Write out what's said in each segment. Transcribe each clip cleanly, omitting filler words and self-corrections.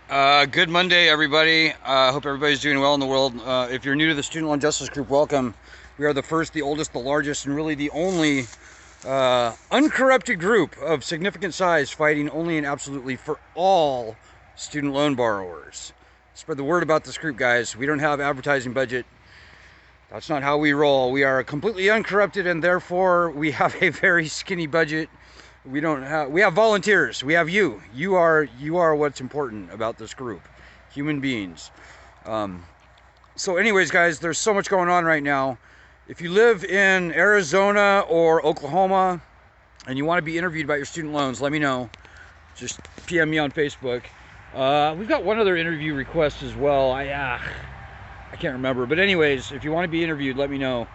Good Monday, everybody. Hope everybody's doing well in the world. If you're new to the Student Loan Justice Group, welcome. We are the first, the oldest, the largest, and really the only uncorrupted group of significant size fighting only and absolutely for all student loan borrowers. Spread the word about this group, guys. We don't have advertising budget. That's not how we roll. We are completely uncorrupted, and therefore we have a very skinny budget. We have volunteers. We have you. You are what's important about this group. Human beings. So anyways, guys, there's so much going on right now. If you live in Arizona or Oklahoma and you want to be interviewed about your student loans, let me know. Just PM me on Facebook. We've got one other interview request as well. I can't remember. But anyways, if you want to be interviewed, let me know.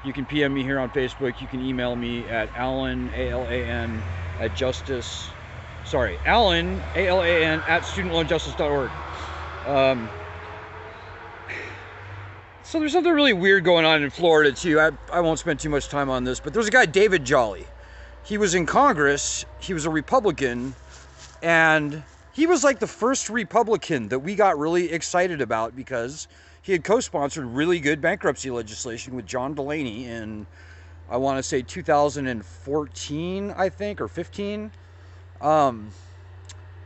You can PM me here on Facebook. You can email me at Alan, A-L-A-N, at justice, sorry, Alan, A-L-A-N, at studentloanjustice.org. So there's something really weird going on in Florida, too. I won't spend too much time on this, but there's a guy, David Jolly. He was in Congress. He was a Republican, and he was like the first Republican that we got really excited about because he had co-sponsored really good bankruptcy legislation with John Delaney in, I want to say 2014, I think, or 15. Well,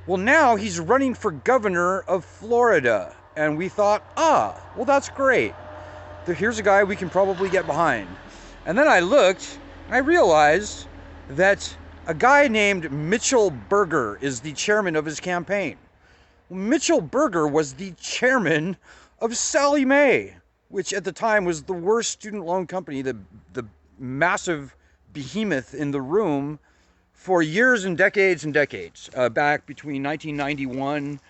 now he's running for governor of Florida. And we thought, well, that's great. Here's a guy we can probably get behind. And then I looked, and I realized that a guy named Mitchell Berger is the chairman of his campaign. Mitchell Berger was the chairman of Sallie Mae, which at the time was the worst student loan company, the massive behemoth in the room for years and decades, back between 1991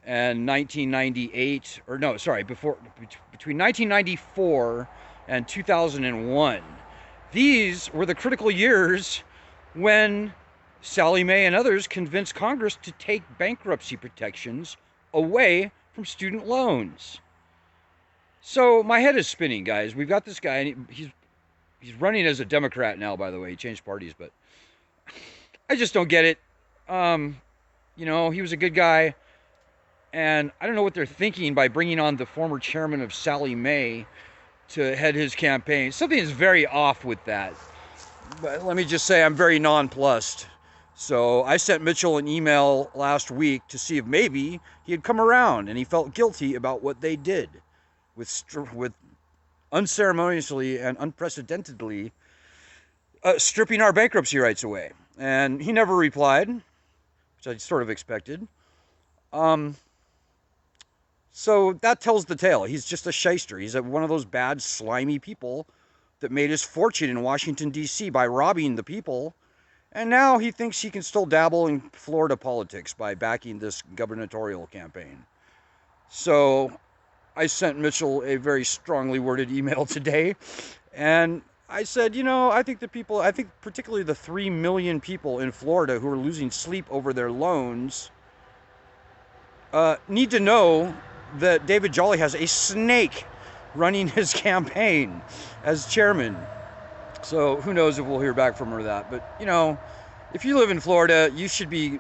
and 1998, or no, sorry, between 1994 and 2001. These were the critical years when Sallie Mae and others convinced Congress to take bankruptcy protections away from student loans. So my head is spinning, guys. We've got this guy, and he's running as a Democrat now, by the way. He changed parties, but I just don't get it. He was a good guy, and I don't know what they're thinking by bringing on the former chairman of Sallie Mae to head his campaign. Something is very off with that. But let me just say I'm very nonplussed. So I sent Mitchell an email last week to see if maybe he had come around and he felt guilty about what they did with unceremoniously and unprecedentedly stripping our bankruptcy rights away. And he never replied, which I sort of expected. So that tells the tale. He's just a shyster. He's one of those bad, slimy people that made his fortune in Washington, D.C. by robbing the people. And now he thinks he can still dabble in Florida politics by backing this gubernatorial campaign. So I sent Mitchell a very strongly worded email today. And I said, I think particularly the 3 million people in Florida who are losing sleep over their loans need to know that David Jolly has a snake running his campaign as chairman. So who knows if we'll hear back from her that. But, if you live in Florida, you should be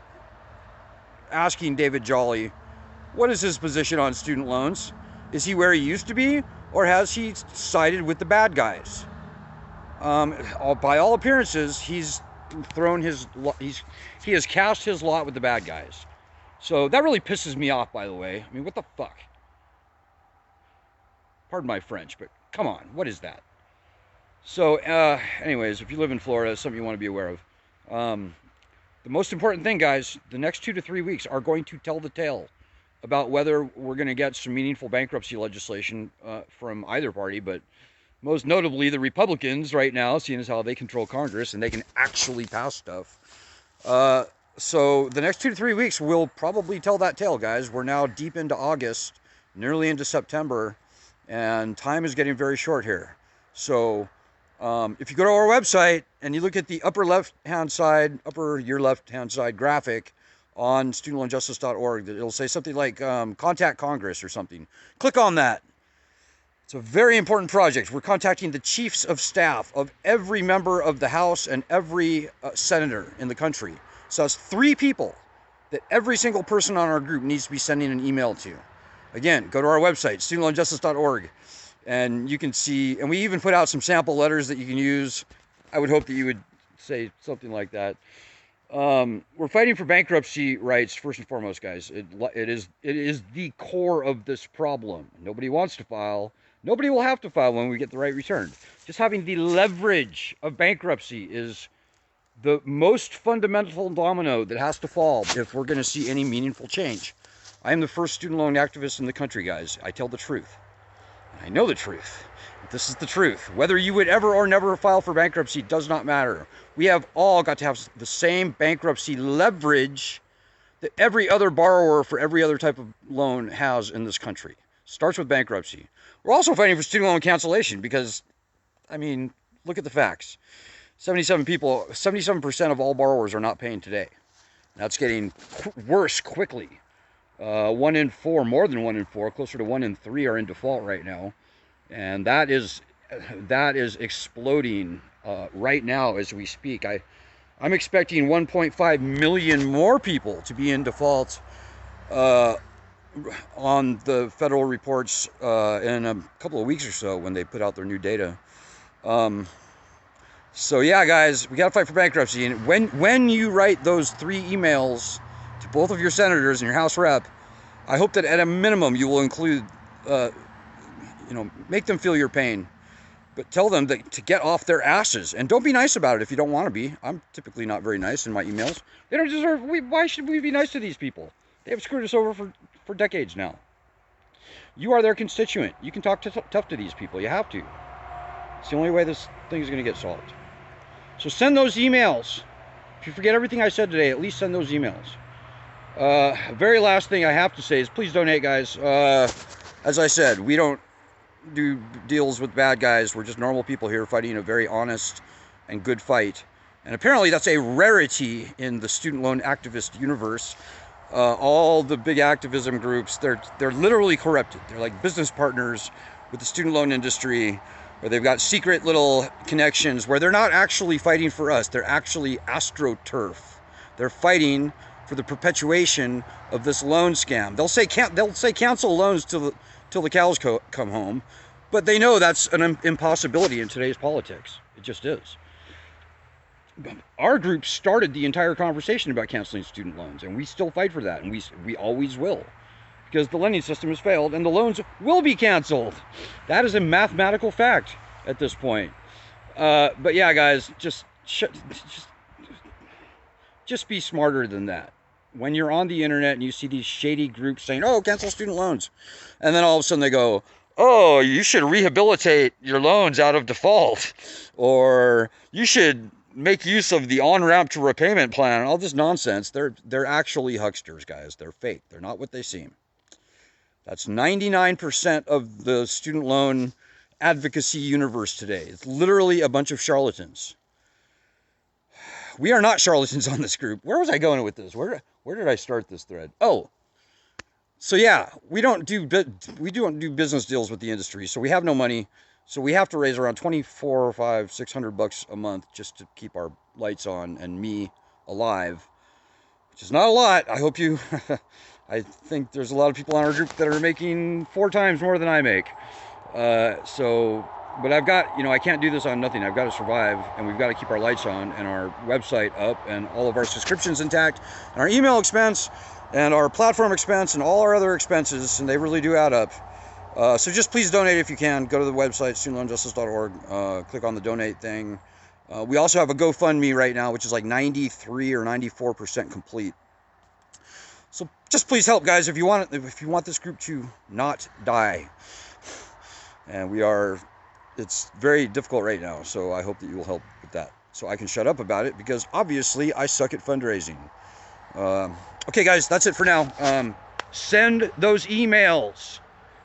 asking David Jolly, what is his position on student loans? Is he where he used to be, or has he sided with the bad guys? By all appearances, he has cast his lot with the bad guys. So that really pisses me off, by the way. I mean, what the fuck? Pardon my French, but come on, what is that? So, anyways, if you live in Florida, it's something you want to be aware of. The most important thing, guys, the next 2 to 3 weeks are going to tell the tale about whether we're going to get some meaningful bankruptcy legislation from either party, but most notably the Republicans right now, seeing as how they control Congress and they can actually pass stuff. So the next 2 to 3 weeks will probably tell that tale, guys. We're now deep into August, nearly into September, and time is getting very short here. So if you go to our website and you look at the upper left-hand side graphic on studentloanjustice.org, it'll say something like contact Congress or something. Click on that. It's a very important project. We're contacting the chiefs of staff of every member of the House and every senator in the country. So that's 3 people that every single person on our group needs to be sending an email to. Again, go to our website, studentloanjustice.org, and you can see, and we even put out some sample letters that you can use. I would hope that you would say something like that. We're fighting for bankruptcy rights first and foremost, guys. It is the core of this problem. Nobody wants to file. Nobody will have to file when we get the right returned. Just having the leverage of bankruptcy is the most fundamental domino that has to fall if we're going to see any meaningful change. I am the first student loan activist in the country, guys. I tell the truth. I know the truth. This is the truth. Whether you would ever or never file for bankruptcy does not matter. We have all got to have the same bankruptcy leverage that every other borrower for every other type of loan has in this country. Starts with bankruptcy. We're also fighting for student loan cancellation because, I mean, look at the facts. 77% of all borrowers are not paying today. That's getting worse quickly. 1 in 4, more than 1 in 4, closer to 1 in 3 are in default right now. And that is exploding right now as we speak. I'm expecting 1.5 million more people to be in default on the federal reports in a couple of weeks or so when they put out their new data. So yeah, guys, we got to fight for bankruptcy. And when you write those 3 emails to both of your senators and your House rep, I hope that at a minimum you will include, make them feel your pain, but tell them to get off their asses. And don't be nice about it if you don't want to be. I'm typically not very nice in my emails. They don't deserve. Why should we be nice to these people? They have screwed us over for decades now. You are their constituent. You can talk tough to these people. You have to. It's the only way this thing is going to get solved. So send those emails. If you forget everything I said today, at least send those emails. Very last thing I have to say is please donate, guys. As I said, we don't do deals with bad guys. We're just normal people here fighting a very honest and good fight. And apparently that's a rarity in the student loan activist universe. All the big activism groups, they're literally corrupted. They're like business partners with the student loan industry, where they've got secret little connections where they're not actually fighting for us. They're actually astroturf. They're fighting for the perpetuation of this loan scam. They'll say cancel loans till the cows come home, but they know that's an impossibility in today's politics. It just is. Our group started the entire conversation about canceling student loans, and we still fight for that, and we always will, because the lending system has failed and the loans will be canceled. That is a mathematical fact at this point. But yeah, guys, just be smarter than that. When you're on the internet and you see these shady groups saying, oh, cancel student loans, and then all of a sudden they go, oh, you should rehabilitate your loans out of default, or you should make use of the on-ramp to repayment plan, all this nonsense. They're actually hucksters, guys. They're fake. They're not what they seem. That's 99% of the student loan advocacy universe today. It's literally a bunch of charlatans. We are not charlatans on this group. Where was I going with this? Where did I start this thread? Oh, so yeah, we don't do business deals with the industry, so we have no money. So we have to raise around $600 a month just to keep our lights on and me alive, which is not a lot. I hope you. I think there's a lot of people on our group that are making 4 times more than I make. But I've got, I can't do this on nothing. I've got to survive, and we've got to keep our lights on and our website up and all of our subscriptions intact and our email expense and our platform expense and all our other expenses, and they really do add up. So just please donate if you can. Go to the website, studentloanjustice.org, click on the donate thing. We also have a GoFundMe right now, which is like 93 or 94% complete. So just please help, guys, if you want this group to not die. And it's very difficult right now, so I hope that you will help with that. So I can shut up about it, because obviously I suck at fundraising. Okay, guys, that's it for now. Send those emails.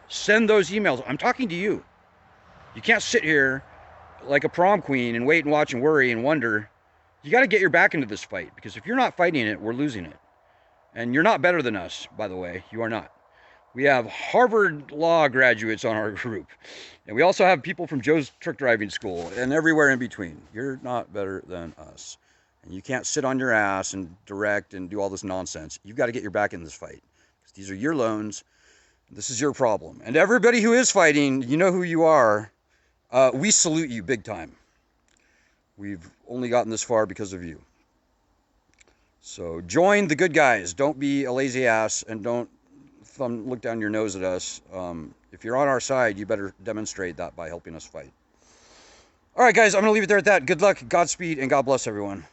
Send those emails. I'm talking to you. You can't sit here like a prom queen and wait and watch and worry and wonder. You got to get your back into this fight, because if you're not fighting it, we're losing it. And you're not better than us, by the way. You are not. We have Harvard Law graduates on our group. And we also have people from Joe's Truck Driving School and everywhere in between. You're not better than us. And you can't sit on your ass and direct and do all this nonsense. You've got to get your back in this fight. Because these are your loans. This is your problem. And everybody who is fighting, you know who you are. We salute you big time. We've only gotten this far because of you. So join the good guys. Don't be a lazy ass and don't look down your nose at us. If you're on our side, you better demonstrate that by helping us fight. All right, guys, I'm going to leave it there at that. Good luck, Godspeed, and God bless everyone.